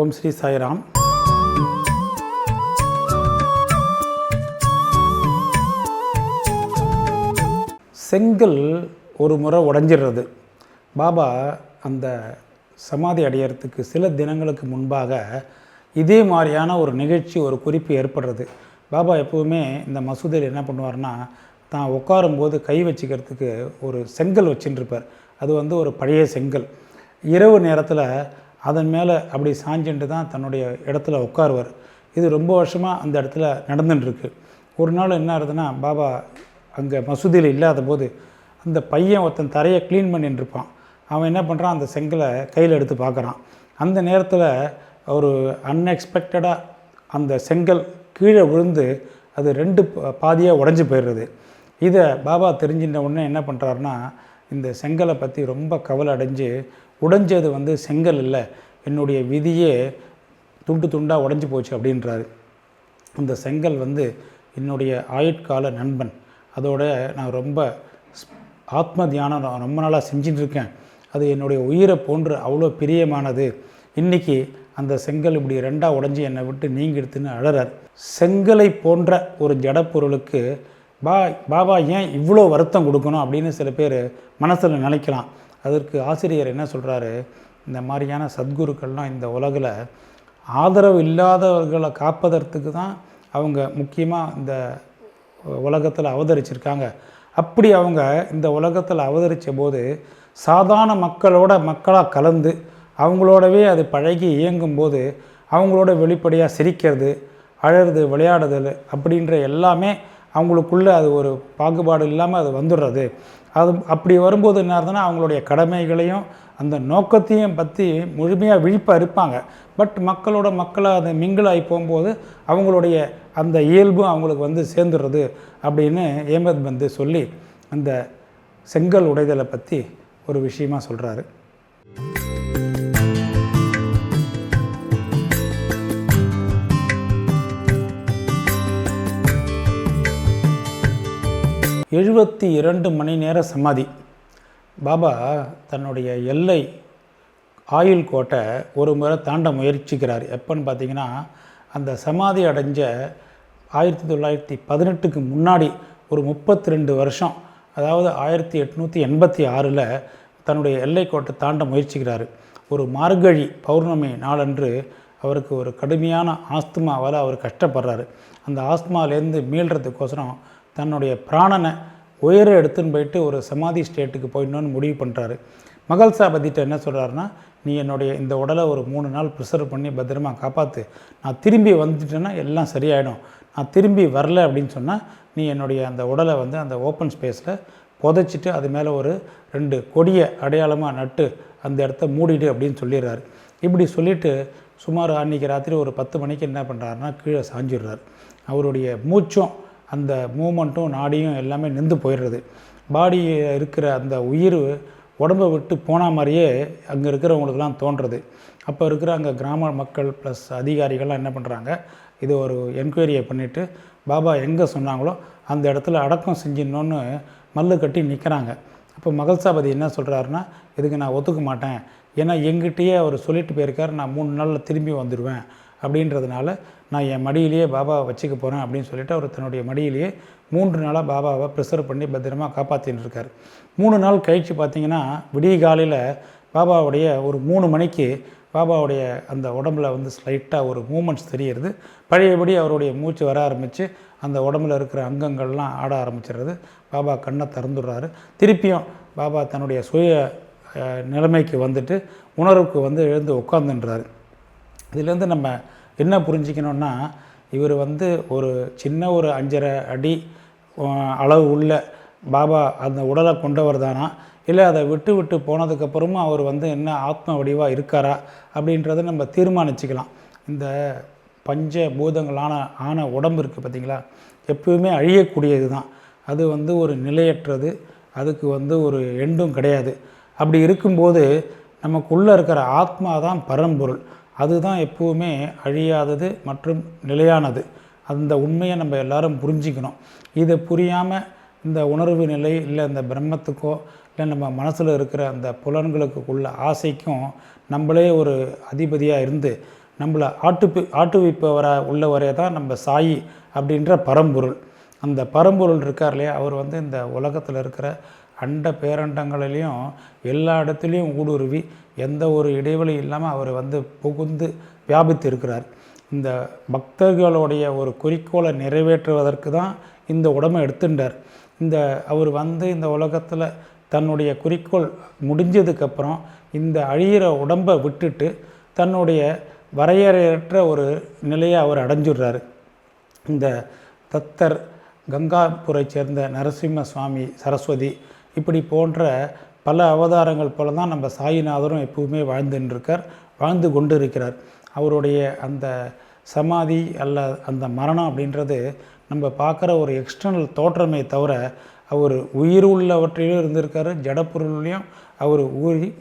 ஓம் ஸ்ரீ சாய்ராம். செங்கல் ஒரு முறை உடைஞ்சிடுறது. பாபா அந்த சமாதி அடையிறதுக்கு சில தினங்களுக்கு முன்பாக இதே மாதிரியான ஒரு நிகழ்ச்சி, ஒரு குறிப்பு ஏற்படுறது. பாபா எப்போவுமே இந்த மசூதியில் என்ன பண்ணுவார்னா, தான் உட்காரும்போது கை வச்சுக்கிறதுக்கு ஒரு செங்கல் வச்சுட்டுருப்பார். அது ஒரு பழைய செங்கல். இரவு நேரத்தில் அதன் மேலே அப்படி சாஞ்சுட்டு தான் தன்னுடைய இடத்துல உட்காருவார். இது ரொம்ப வருஷமாக அந்த இடத்துல நடந்துட்டுருக்கு. ஒரு நாள் என்ன ஆகுதுன்னா, பாபா அங்கே மசூதியில் இல்லாத போது அந்த பையன் ஒருத்தன் தரையை க்ளீன் பண்ணிட்டுருப்பான். அவன் என்ன பண்ணுறான், அந்த செங்கலை கையில் எடுத்து பார்க்குறான். அந்த நேரத்தில் ஒரு அன்எக்ஸ்பெக்டடாக அந்த செங்கல் கீழே விழுந்து அது 2 பாதியாக உடஞ்சி போயிடுறது. இதை பாபா தெரிஞ்சின்ற உடனே என்ன பண்ணுறாருனா, இந்த செங்கலை பற்றி ரொம்ப கவலை அடைஞ்சு, உடைஞ்சது செங்கல் இல்லை, என்னுடைய விதியே துண்டு துண்டாக உடஞ்சி போச்சு அப்படின்றாரு. அந்த செங்கல் என்னுடைய ஆயுட்கால நண்பன். அதோட நான் ரொம்ப ஆத்ம தியானம் ரொம்ப நாளாக செஞ்சிட்ருக்கேன். அது என்னுடைய உயிரை போன்று அவ்வளோ பிரியமானது. இன்றைக்கி அந்த செங்கல் இப்படி 2ஆக உடஞ்சி என்னை விட்டு நீங்கிடுத்துன்னு அழறார். செங்கலை போன்ற ஒரு ஜடப்பொருளுக்கு பாபா ஏன் இவ்வளோ வருத்தம் கொடுக்கணும் அப்படின்னு சில பேர் மனசில் நினைக்கலாம். அதற்கு ஆசிரியர் என்ன சொல்கிறாரு, இந்த மாதிரியான சத்குருக்கள்லாம் இந்த உலகில் ஆதரவு இல்லாதவர்களை காப்பதற்கு தான் அவங்க முக்கியமாக இந்த உலகத்தில் அவதரிச்சிருக்காங்க. அப்படி அவங்க இந்த உலகத்தில் அவதரித்த போது சாதாரண மக்களாக கலந்து அவங்களோடவே அது பழகி இயங்கும்போது அவங்களோட வெளிப்படையாக சிரிக்கிறது, அழறது, விளையாடுதல் அப்படின்ற எல்லாமே அவங்களுக்குள்ளே அது ஒரு பாகுபாடு இல்லாமல் அது வந்துடுறது. அது அப்படி வரும்போது என்ன ஆகுதுன்னா, அவங்களுடைய கடமைகளையும் அந்த நோக்கத்தையும் பற்றி முழுமையாக விழிப்பாக இருப்பாங்க. பட் மக்களாக அது மிங்கிளாகி போகும்போது அவங்களுடைய அந்த இயல்பும் அவங்களுக்கு சேர்ந்துடுறது அப்படின்னு ஏமத் சொல்லி அந்த செங்கல் உடைதலை பற்றி ஒரு விஷயமாக சொல்கிறாரு. எழுபத்தி 2 மணி நேர சமாதி. பாபா தன்னுடைய எல்லை ஆயுள் கோட்டை ஒரு முறை தாண்ட முயற்சிக்கிறார். எப்போன்னு பார்த்தீங்கன்னா, அந்த சமாதி அடைஞ்ச 1918க்கு முன்னாடி ஒரு 32 வருஷம், அதாவது 1886 தன்னுடைய எல்லை கோட்டை தாண்ட முயற்சிக்கிறார். ஒரு மார்கழி பௌர்ணமி நாளன்று அவருக்கு ஒரு கடுமையான ஆஸ்துமாவால் அவர் கஷ்டப்படுறாரு. அந்த ஆஸ்துமாலேருந்து மீள்றதுக்கோசரம் தன்னுடைய பிராணனை உயர எடுத்துன்னு போயிட்டு ஒரு சமாதி ஸ்டேட்டுக்கு போயிடணுன்னு முடிவு பண்ணுறாரு. மகள்சாபதிட்ட என்ன சொல்கிறாருன்னா, நீ என்னுடைய இந்த உடலை ஒரு 3 நாள் ப்ரிசர்வ் பண்ணி பத்திரமாக காப்பாற்று, நான் திரும்பி வந்துட்டேன்னா எல்லாம் சரியாயிடும், நான் திரும்பி வரல அப்படின்னு சொன்னால் நீ என்னுடைய அந்த உடலை அந்த ஓப்பன் ஸ்பேஸில் புதைச்சிட்டு அது மேலே ஒரு 2 கொடியை அடையாளமாக நட்டு அந்த இடத்த மூடிடு அப்படின்னு சொல்லிடுறாரு. இப்படி சொல்லிவிட்டு சுமார் அன்றைக்கி ராத்திரி ஒரு 10 மணிக்கு என்ன பண்ணுறாருன்னா, கீழே சாஞ்சிடுறார். அவருடைய மூச்சும் அந்த மூமெண்ட்டும் நாடியும் எல்லாமே நின்று போயிடுறது. பாடி இருக்கிற அந்த உயிர் உடம்பை விட்டு போன மாதிரியே அங்கே இருக்கிறவங்களுக்கெல்லாம் தோன்றுறது. அப்போ இருக்கிற அங்கே கிராம மக்கள் ப்ளஸ் அதிகாரிகள்லாம் என்ன பண்ணுறாங்க, இது ஒரு என்கொயரியை பண்ணிவிட்டு பாபா எங்கே சொன்னாங்களோ அந்த இடத்துல அடக்கம் செஞ்சிடணுன்னு மல்லு கட்டி நிற்கிறாங்க. அப்போ மகள்சாபதி என்ன சொல்கிறாருன்னா, இதுக்கு நான் ஒத்துக்க மாட்டேன், ஏன்னா எங்கிட்டயே அவர் சொல்லிட்டு போயிருக்கார், நான் 3 நாளில் திரும்பி வந்துடுவேன் அப்படின்றதுனால நான் என் மடியிலேயே பாபாவை வச்சுக்க போகிறேன் அப்படின்னு சொல்லிவிட்டு அவர் தன்னுடைய மடியிலேயே 3 நாளாக பாபாவை ப்ரிசர்வ் பண்ணி பத்திரமாக காப்பாற்றின்னு இருக்கார். 3 நாள் கழித்து பார்த்திங்கன்னா, விடிய காலையில் பாபாவுடைய ஒரு 3 மணிக்கு பாபாவுடைய அந்த உடம்புல ஸ்லைட்டாக ஒரு மூமெண்ட்ஸ் தெரிகிறது. பழையபடி அவருடைய மூச்சு வர ஆரம்பித்து அந்த உடம்புல இருக்கிற அங்கங்கள்லாம் ஆட ஆரம்பிச்சிடுறது. பாபா கண்ணை திறந்துடுறாரு. திருப்பியும் பாபா தன்னுடைய சுய நிலைமைக்கு வந்துட்டு உணர்வுக்கு எழுந்து உட்காந்துன்றாரு. இதுலேருந்து நம்ம என்ன புரிஞ்சிக்கணுன்னா, இவர் ஒரு சின்ன ஒரு 5.5 அடி அளவு உள்ள பாபா அந்த உடலை கொண்டவர் தானா, இல்லை அதை விட்டு போனதுக்கப்புறமும் அவர் என்ன ஆத்ம வடிவாக இருக்காரா அப்படின்றத நம்ம தீர்மானிச்சிக்கலாம். இந்த பஞ்ச பூதங்களான உடம்பு இருக்குது பார்த்திங்களா, எப்பவுமே அழியக்கூடியது தான். அது ஒரு நிலையற்றது, அதுக்கு ஒரு எண்டும் கிடையாது. அப்படி இருக்கும்போது நமக்குள்ளே இருக்கிற ஆத்மா தான் பரம்பொருள். அதுதான் எப்பவுமே அழியாதது மற்றும் நிலையானது. அந்த உண்மையை நம்ம எல்லாரும் புரிஞ்சிக்கணும். இதை புரியாமல் இந்த உணர்வு நிலை இல்லை இந்த பிரம்மத்துக்கோ இல்லை நம்ம மனசில் இருக்கிற அந்த புலன்களுக்குள்ள ஆசைக்கும் நம்மளே ஒரு அதிபதியாக இருந்து நம்மளை ஆட்டுவிப்பவராக உள்ளவரே தான் நம்ம சாயி அப்படின்ற பரம்பொருள். அந்த பரம்பொருள் இருக்கார் இல்லையா, அவர் வந்து இந்த உலகத்தில் இருக்கிற அண்ட பேரண்டங்களிலையும் எல்லா இடத்துலையும் ஊடுருவி எந்த ஒரு இடைவெளி இல்லாமல் அவர் வந்து புகுந்து வியாபித்து இருக்கிறார். இந்த பக்தர்களுடைய ஒரு குறிக்கோளை நிறைவேற்றுவதற்கு தான் இந்த உடம்பை எடுத்துட்டார். அவர் வந்து இந்த உலகத்தில் தன்னுடைய குறிக்கோள் முடிஞ்சதுக்கப்புறம் இந்த அழியிற உடம்பை விட்டுட்டு தன்னுடைய வரையறையற்ற ஒரு நிலையை அவர் அடைஞ்சிடுறாரு. இந்த தத்தர், கங்காபுரை சேர்ந்த நரசிம்ம சுவாமி, சரஸ்வதி இப்படி போன்ற பல அவதாரங்கள் போல தான் நம்ம சாயிநாதரும் எப்பவுமே வாழ்ந்து கொண்டு இருக்கிறார். அவருடைய அந்த சமாதி அல்ல அந்த மரணம் அப்படின்றது நம்ம பார்க்குற ஒரு எக்ஸ்டர்னல் தோற்றமே தவிர அவர் உயிர் உள்ளவற்றிலும் இருந்திருக்காரு, ஜடப்பொருள்லையும் அவர்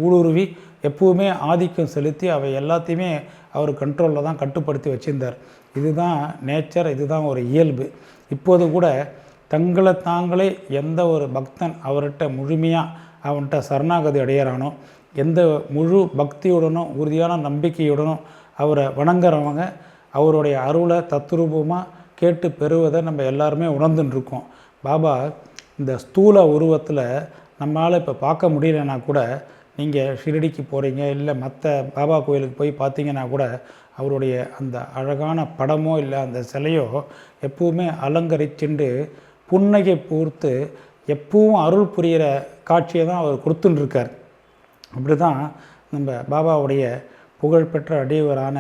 ஊடுருவி எப்பவுமே ஆதிக்கம் செலுத்தி அவை எல்லாத்தையுமே அவர் கண்ட்ரோலில் தான் கட்டுப்படுத்தி வச்சுருந்தார். இதுதான் நேச்சர், இதுதான் ஒரு இயல்பு. இப்போது கூட தங்களை தாங்களே எந்த ஒரு பக்தன் அவர்கிட்ட முழுமையாக அவன்கிட்ட சரணாகதி அடையிறானோ, எந்த முழு பக்தியுடனும் உறுதியான நம்பிக்கையுடனும் அவரை வணங்குறவங்க அவருடைய அருளை தத்ரூபமாக கேட்டு பெறுவதை நம்ம எல்லாருமே உணர்ந்துட்டுருக்கோம். பாபா இந்த ஸ்தூல உருவத்தில் நம்மளால் இப்போ பார்க்க முடியலன்னா கூட நீங்கள் ஷிரடிக்கு போகிறீங்க, இல்லை மற்ற பாபா கோயிலுக்கு போய் பார்த்தீங்கன்னா கூட அவருடைய அந்த அழகான படமோ இல்லை அந்த சிலையோ எப்பவுமே அலங்கரிச்சுண்டு புன்னகை பூர்த்து எப்பவும் அருள் புரிகிற காட்சியை தான் அவர் கொடுத்துட்டுருக்கார். அப்படி தான் நம்ம பாபாவுடைய புகழ்பெற்ற அடியவரான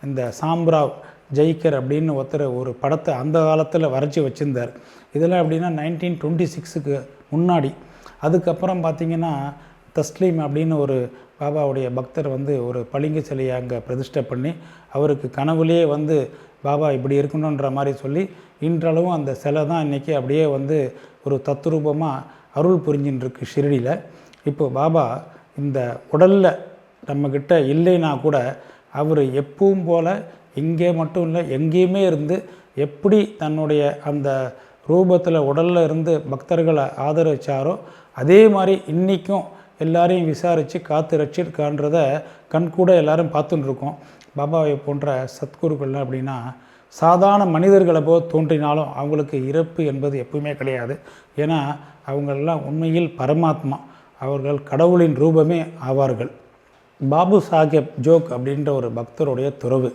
இந்த சாம்ராவ் ஜெய்கர் அப்படின்னு ஒரு படத்தை அந்த காலத்தில் வரைச்சி வச்சுருந்தார். இதெல்லாம் எப்படின்னா 1926க்கு முன்னாடி. அதுக்கப்புறம் பார்த்திங்கன்னா தஸ்லீம் அப்படின்னு ஒரு பாபாவுடைய பக்தர் வந்து ஒரு பளிங்கு சிலையை அங்கே பிரதிஷ்டை பண்ணி அவருக்கு கனவுலேயே வந்து பாபா இப்படி இருக்கணுன்ற மாதிரி சொல்லி இன்றளவும் அந்த சிலை தான் இன்றைக்கி அப்படியே வந்து ஒரு தத்ரூபமாக அருள் புரிஞ்சின்றிருக்கு ஷிரடியில். இப்போது பாபா இந்த உடலில் நம்மக்கிட்ட இல்லைன்னா கூட அவர் எப்பவும் போல் இங்கே மட்டும் இல்லை எங்கேயுமே இருந்து எப்படி தன்னுடைய அந்த ரூபத்தில் உடலில் இருந்து பக்தர்களை ஆதரித்தாரோ அதே மாதிரி இன்றைக்கும் எல்லாரையும் விசாரித்து காத்து ரட்சிருக்கான்றதை கண்கூட எல்லோரும் பார்த்துட்டுருக்கோம். பாபாவை போன்ற சத்குருக்கள்லாம் அப்படின்னா சாதாரண மனிதர்களை போல் தோன்றினாலும் அவங்களுக்கு இறப்பு என்பது எப்பவுமே கிடையாது. ஏன்னா அவங்களெல்லாம் உண்மையில் பரமாத்மா, அவர்கள் கடவுளின் ரூபமே ஆவார்கள். பாபு சாஹேப் ஜோக் அப்படின்ற ஒரு பக்தருடைய துறவு.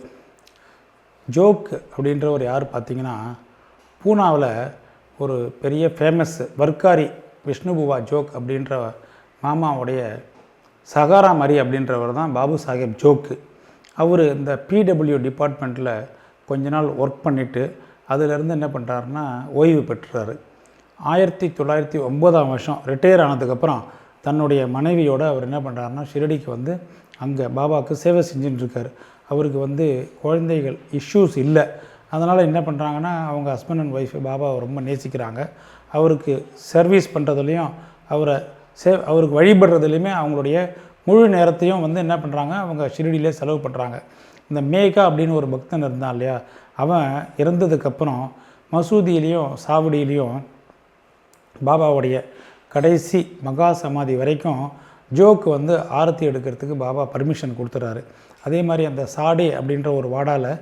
ஜோக் அப்படின்றவர் யார் பார்த்திங்கன்னா, பூனாவில் ஒரு பெரிய ஃபேமஸ் வர்க்காரி விஷ்ணுபுவா ஜோக் அப்படின்ற மாமாவுடைய சகாரா மரி அப்படின்றவர் தான் பாபு சாஹேப் ஜோக்கு. அவர் இந்த பிடபிள்யூ டிபார்ட்மெண்ட்டில் கொஞ்ச நாள் ஒர்க் பண்ணிவிட்டு அதிலேருந்து என்ன பண்ணுறாருன்னா ஓய்வு பெற்றுறாரு. 1909 ரிட்டையர் ஆனதுக்கப்புறம் தன்னுடைய மனைவியோடு அவர் என்ன பண்ணுறாருன்னா ஷிரடிக்கு வந்து அங்கே பாபாவுக்கு சேவை செஞ்சுட்டுருக்கார். அவருக்கு வந்து குழந்தைகள் இஷ்யூஸ் இல்லை. அதனால் என்ன பண்ணுறாங்கன்னா அவங்க ஹஸ்பண்ட் அண்ட் ஒய்ஃபு பாபாவை ரொம்ப நேசிக்கிறாங்க. அவருக்கு சர்வீஸ் பண்ணுறதுலையும் அவருக்கு வழிபடுறதுலையுமே அவங்களுடைய முழு நேரத்தையும் வந்து என்ன பண்ணுறாங்க அவங்க ஷிரடியிலே செலவு பண்ணுறாங்க. இந்த மேகா அப்படின்னு ஒரு பக்தன் இருந்தான் இல்லையா, அவன் இறந்ததுக்கப்புறம் மசூதியிலையும் சாவடியிலையும் பாபாவுடைய கடைசி மகா சமாதி வரைக்கும் ஜோக்கு வந்து ஆரத்தி எடுக்கிறதுக்கு பாபா பர்மிஷன் கொடுத்துறாரு. அதே மாதிரி அந்த சாடே அப்படின்ற ஒரு வாடாவில்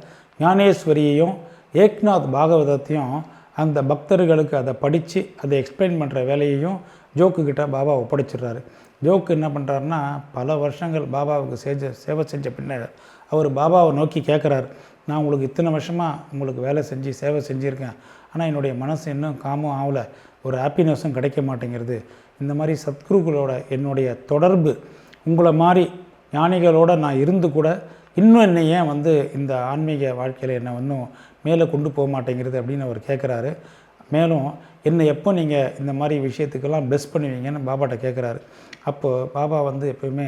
ஞானேஸ்வரியையும் ஏக்நாத் பாகவதத்தையும் அந்த பக்தர்களுக்கு அதை படித்து அதை எக்ஸ்பிளைன் பண்ணுற வேலையையும் ஜோக்குக்கிட்ட பாபா ஒப்படைச்சிடுறாரு. ஜோக்கு என்ன பண்ணுறாருன்னா பல வருஷங்கள் பாபாவுக்கு சேவை செஞ்ச பின்னர் அவர் பாபாவை நோக்கி கேட்குறாரு, நான் உங்களுக்கு இத்தனை வருஷமாக உங்களுக்கு வேலை செஞ்சு சேவை செஞ்சுருக்கேன், ஆனால் என்னுடைய மனசு இன்னும் காமும் ஆகலை, ஒரு ஹாப்பினஸும் கிடைக்க மாட்டேங்கிறது. இந்த மாதிரி சத்குருக்களோட என்னுடைய தொடர்பு உங்களை மாதிரி ஞானிகளோடு நான் இருந்து கூட இன்னும் என்னை ஏன் வந்து இந்த ஆன்மீக வாழ்க்கையில் என்னை இன்னும் மேலே கொண்டு போக மாட்டேங்கிறது அப்படின்னு அவர் கேட்குறாரு. மேலும் என்னை எப்போ நீங்கள் இந்த மாதிரி விஷயத்துக்கெல்லாம் பெஸ்ட் பண்ணுவீங்கன்னு பாபாட்ட கேட்குறாரு. அப்போது பாபா வந்து எப்போயுமே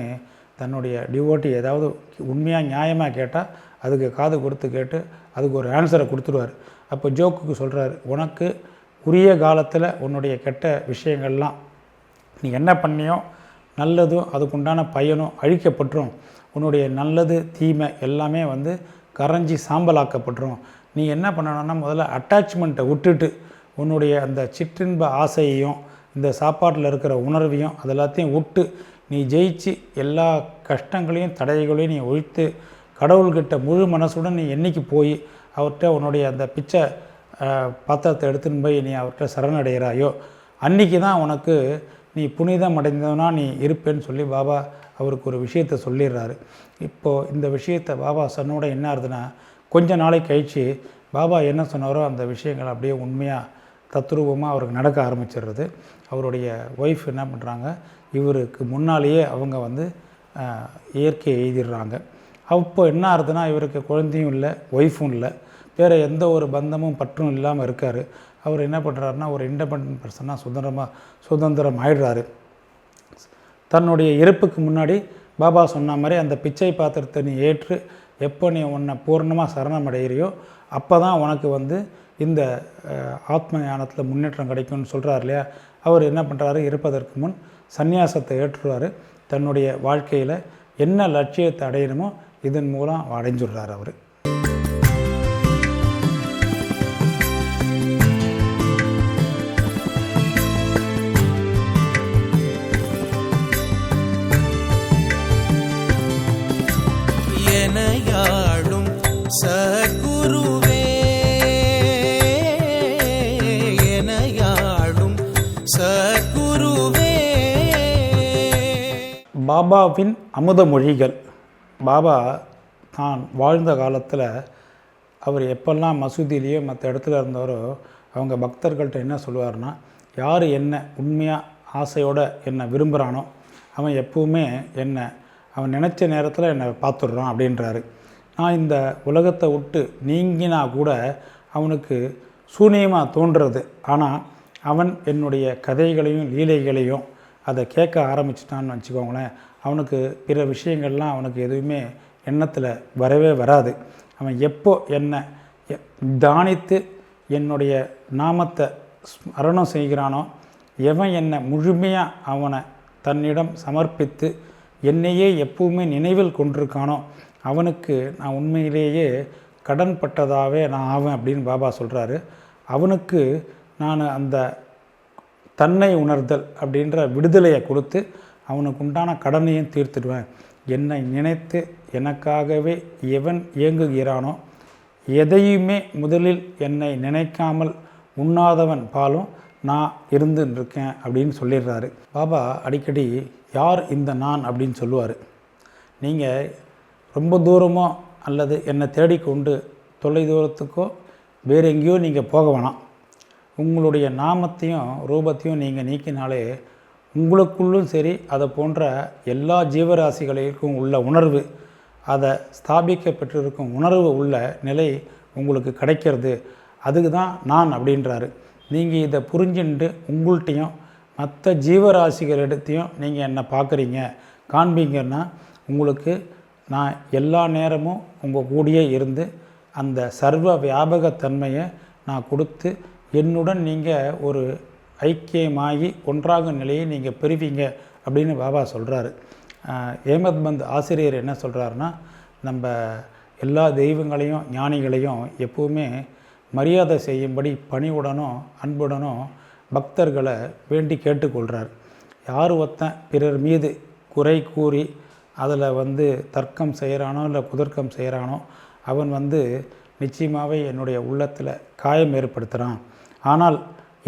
தன்னுடைய டிவோட்டி ஏதாவது உண்மையாக நியாயமாக கேட்டால் அதுக்கு காது கொடுத்து கேட்டு அதுக்கு ஒரு ஆன்சரை கொடுத்துருவார். அப்போ ஜோக்குக்கு சொல்கிறாரு, உனக்கு உரிய காலத்தில் உன்னுடைய கெட்ட விஷயங்கள்லாம் நீ என்ன பண்ணியோ நல்லதும் அதுக்குண்டான பயனும் அழிக்கப்பட்டுரும், உன்னுடைய நல்லது தீமை எல்லாமே வந்து கரைஞ்சி சாம்பலாக்கப்பட்டுரும். நீ என்ன பண்ணணும்னா முதல்ல அட்டாச்மெண்ட்டை விட்டுட்டு உன்னுடைய அந்த சிற்றின்ப ஆசையையும் இந்த சாப்பாட்டில் இருக்கிற உணர்வையும் அதெல்லாத்தையும் விட்டு நீ ஜெயிச்சு எல்லா கஷ்டங்களையும் தடைகளையும் நீ ஒழித்து கடவுள்கிட்ட முழு மனசுடன் நீ என்னைக்கு போய் அவர்கிட்ட உன்னுடைய அந்த பிச்சை பாத்திரத்தை எடுத்துன்னு போய் நீ அவர்கிட்ட சரணடைகிறாயோ அன்றைக்கி தான் உனக்கு நீ புனிதம் அடைந்தவனா நீ இருப்பேன்னு சொல்லி பாபா அவருக்கு ஒரு விஷயத்தை சொல்லிடுறாரு. இப்போது இந்த விஷயத்தை பாபா சொன்னோட என்ன ஆகுதுன்னா, கொஞ்ச நாளைக்கு கழித்து பாபா என்ன சொன்னாரோ அந்த விஷயங்கள் அப்படியே உண்மையாக தத்ரூபமாக அவருக்கு நடக்க ஆரம்பிச்சிடுறது. அவருடைய ஒய்ஃப் என்ன பண்ணுறாங்க, இவருக்கு முன்னாலேயே அவங்க வந்து இயற்கையை எழுதிடுறாங்க. அப்போ என்ன ஆகுதுன்னா, இவருக்கு குழந்தையும் இல்லை, ஒய்ஃபும் இல்லை, வேறு எந்த ஒரு பந்தமும் பற்றும் இல்லாமல் இருக்கார். அவர் என்ன பண்ணுறாருன்னா, ஒரு இண்டிபெண்ட் பர்சனாக சுதந்திரம் ஆயிடுறாரு. தன்னுடைய இறப்புக்கு முன்னாடி பாபா சொன்ன மாதிரி அந்த பிச்சை பாத்திரத்தை நீ ஏற்று எப்போ நீ உன்னை பூர்ணமாக சரணம் அடைகிறியோ அப்போ தான் உனக்கு வந்து இந்த ஆத்ம ஞானத்தில் முன்னேற்றம் கிடைக்கும்னு சொல்கிறார் இல்லையா. அவர் என்ன பண்ணுறாரு, இருப்பதற்கு முன் சந்நியாசத்தை ஏற்றுறாரு. தன்னுடைய வாழ்க்கையில் என்ன லட்சியத்தை அடையணுமோ இதன் மூலம் அடைஞ்சுடுறார் அவர். எனையாளும் சத்குருவே, எனையாளும் சத்குருவே. பாபாவின் அமுத மொழிகள். பாபா தான் வாழ்ந்த காலத்தில் அவர் எப்பெல்லாம் மசூதியிலேயோ மற்ற இடத்துல இருந்தாரோ அவங்க பக்தர்கள்ட்ட என்ன சொல்லுவார்னா, யார் என்ன உண்மையாக ஆசையோடு என்னை விரும்புகிறானோ அவன் எப்பவுமே அவன் நினச்ச நேரத்தில் என்னை பார்த்துடுறான் அப்படின்றாரு. நான் இந்த உலகத்தை விட்டு நீங்கினா கூட அவனுக்கு சூனியமாக தோன்றுறது. ஆனால் அவன் என்னுடைய கதைகளையும் லீலைகளையும் அதை கேட்க ஆரம்பிச்சிட்டான்னு வச்சுக்கோங்களேன், அவனுக்கு பிற விஷயங்கள்லாம் அவனுக்கு எதுவுமே எண்ணத்தில் வரவே வராது. அவன் எப்போ என்னை தானித்து என்னுடைய நாமத்தை ஸ்மரணம் செய்கிறானோ, எவன் என்னை முழுமையாக அவனை தன்னிடம் சமர்ப்பித்து என்னையே எப்பவுமே நினைவில் கொண்டிருக்கானோ அவனுக்கு நான் உண்மையிலேயே கடன் பட்டதாகவே நான் ஆவேன் அப்படின்னு பாபா சொல்கிறாரு. அவனுக்கு நான் அந்த தன்னை உணர்தல் அப்படின்ற விடுதலையை கொடுத்து அவனுக்கு உண்டான கடனையும் தீர்த்துடுவேன். என்னை நினைத்து எனக்காகவே எவன் இயங்குகிறானோ, எதையுமே முதலில் என்னை நினைக்காமல் உண்ணாதவன் பாலும் நான் இருந்துருக்கேன் அப்படின்னு சொல்லிடுறாரு. பாபா அடிக்கடி யார் இந்த நான் அப்படின்னு சொல்லுவார். நீங்கள் ரொம்ப தூரமோ அல்லது என்னை தேடிக்கொண்டு தொலை தூரத்துக்கோ வேறு எங்கேயோ நீங்கள் போக வேணாம். உங்களுடைய நாமத்தையும் ரூபத்தையும் நீங்கள் நீக்கினாலே உங்களுக்குள்ளும் சரி அதை போன்ற எல்லா ஜீவராசிகளுக்கும் உள்ள உணர்வு, அதை ஸ்தாபிக்க பெற்றிருக்கும் உணர்வு உள்ள நிலை உங்களுக்கு கிடைக்கிறது. அதுக்கு தான் நான் அப்படின்றாரு. நீங்கள் இதை புரிஞ்சுட்டு உங்கள்கிட்டையும் மற்ற ஜீவராசிகளிடத்தையும் நீங்கள் என்னை பார்க்குறீங்க காண்பீங்கன்னா உங்களுக்கு நான் எல்லா நேரமும் உங்கள் கூடயே இருந்து அந்த சர்வ வியாபகத்தன்மையை நான் கொடுத்து என்னுடன் நீங்கள் ஒரு ஐக்கியமாகி ஒன்றாகும் நிலையை நீங்கள் பெறுவீங்க அப்படின்னு பாபா சொல்கிறாரு. ஏமத்பந்த் ஆசிரியர் என்ன சொல்கிறாருன்னா, நம்ம எல்லா தெய்வங்களையும் ஞானிகளையும் எப்போவுமே மரியாதை செய்யும்படி பணிவுடனும் அன்புடனும் பக்தர்களை வேண்டி கேட்டுக்கொள்கிறார். யார் ஒருத்தன் பிறர் மீது குறை கூறி அதில் தர்க்கம் செய்கிறானோ இல்லை குதர்க்கம் செய்கிறானோ அவன் நிச்சயமாகவே என்னுடைய உள்ளத்தில் காயம் ஏற்படுத்துகிறான். ஆனால்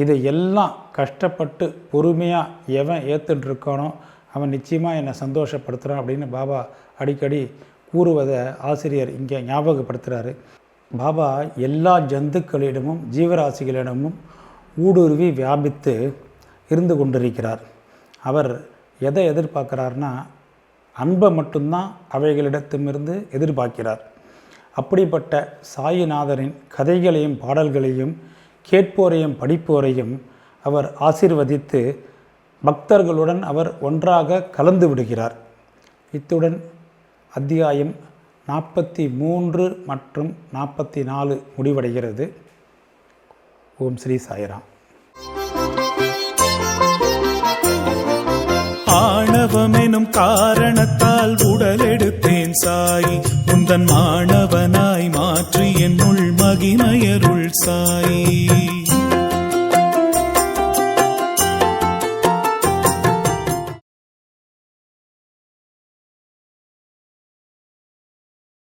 இதை எல்லாம் கஷ்டப்பட்டு பொறுமையாக எவன் ஏற்றுருக்கானோ அவன் நிச்சயமாக என்னை சந்தோஷப்படுத்துகிறான் அப்படின்னு பாபா அடிக்கடி கூறுவதை ஆசிரியர் இங்கே ஞாபகப்படுத்துகிறாரு. பாபா எல்லா ஜந்துக்களிடமும் ஜீவராசிகளிடமும் ஊடுருவி வியாபித்து இருந்து கொண்டிருக்கிறார். அவர் எதை எதிர்பார்க்கிறார்னா, அன்பை மட்டும்தான் அவைகளிடத்திலிருந்து எதிர்பார்க்கிறார். அப்படிப்பட்ட சாயிநாதரின் கதைகளையும் பாடல்களையும் கேட்போரையும் படிப்போரையும் அவர் ஆசீர்வதித்து பக்தர்களுடன் அவர் ஒன்றாக கலந்து விடுகிறார். இத்துடன் அத்தியாயம் 43 மற்றும் 44 முடிவடைகிறது. ஓம் ஸ்ரீ சாய்ராம். ஆணவமெனும் காரணத்தால் உடலெடுத்தேன் சாய், உந்தன் மாணவனாய் மாற்றி என்னுள் மகிமையருள் சாய்.